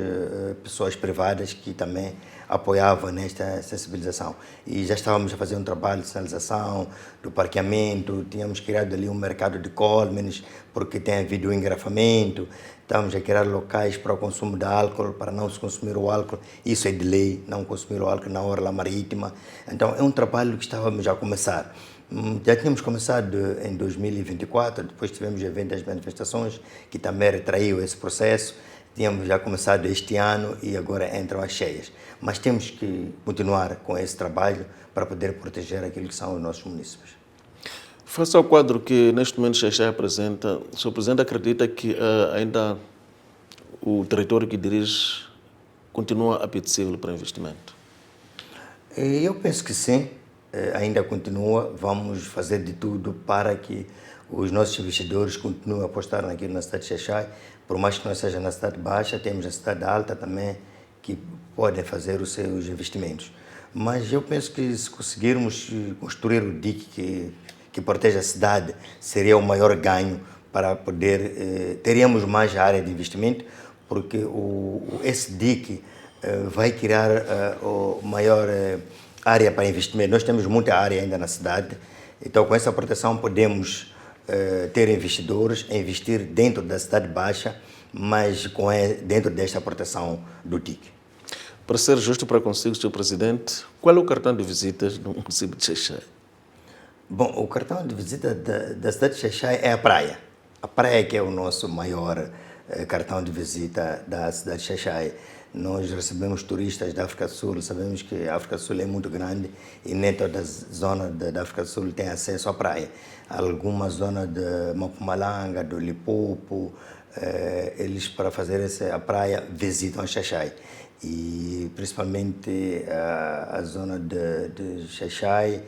Speaker 2: pessoas privadas que também apoiavam nesta sensibilização, e já estávamos a fazer um trabalho de sinalização do parqueamento. Tínhamos criado ali um mercado de cólmenes, porque tem havido um engarrafamento. Estamos a criar locais para o consumo de álcool, para não se consumir o álcool. Isso é de lei, não consumir o álcool na orla marítima. Então, é um trabalho que estávamos a começar. Já tínhamos começado em 2024, depois tivemos o evento das manifestações, que também retraiu esse processo. Tínhamos já começado este ano e agora entram as cheias. Mas temos que continuar com esse trabalho para poder proteger aquilo que são os nossos munícipes.
Speaker 1: Face ao quadro que neste momento Xaixai apresenta, o Sr. Presidente acredita que ainda o território que dirige continua apetecível para investimento?
Speaker 2: Eu penso que sim, ainda continua. Vamos fazer de tudo para que os nossos investidores continuem a apostar naquilo na cidade de Xaixai. Por mais que não seja na cidade baixa, temos a cidade alta também, que podem fazer os seus investimentos. Mas eu penso que se conseguirmos construir o dique que protege a cidade, seria o maior ganho para poder... teríamos mais área de investimento, porque esse dique vai criar o maior área para investimento. Nós temos muita área ainda na cidade, então com essa proteção podemos ter investidores a investir dentro da cidade baixa, mas dentro desta proteção do dique.
Speaker 1: Para ser justo para consigo, Sr. Presidente, qual é o cartão de visitas do município de Xaixai?
Speaker 2: Bom, o cartão de visita da cidade de Xaixai é a praia. A praia que é o nosso maior cartão de visita da cidade de Xaixai. Nós recebemos turistas da África do Sul, sabemos que a África do Sul é muito grande e nem toda a zona da África do Sul tem acesso à praia. Alguma zona de Mpumalanga, do Limpopo, eles para fazer a praia visitam Xaixai. E principalmente a zona de Xaixai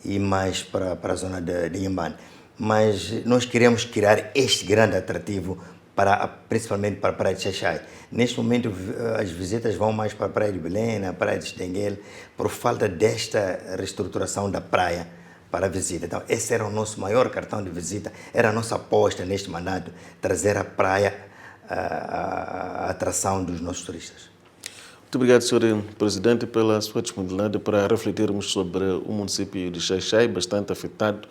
Speaker 2: e mais para a zona de Inhambane. Mas nós queremos criar este grande atrativo principalmente para a praia de Xaixai. Neste momento, as visitas vão mais para a praia de Belém, a praia de Estenguel, por falta desta reestruturação da praia para a visita. Então, esse era o nosso maior cartão de visita, era a nossa aposta neste mandato, trazer a praia a atração dos nossos turistas.
Speaker 1: Muito obrigado, Sr. Presidente, pela sua disponibilidade para refletirmos sobre o município de Xai-Xai, bastante afetado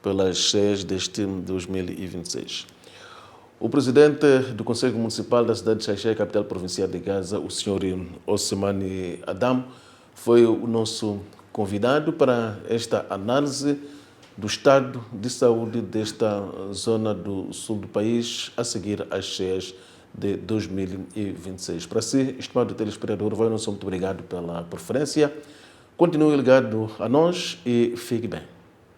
Speaker 1: pelas cheias deste 2026. O presidente do Conselho Municipal da cidade de Xai-Xai, capital provincial de Gaza, o Sr. Osmani Adam, foi o nosso convidado para esta análise do estado de saúde desta zona do sul do país a seguir às cheias de 2026. Para si, estimado telespectador, vai nosso muito obrigado pela preferência. Continue ligado a nós e fique bem.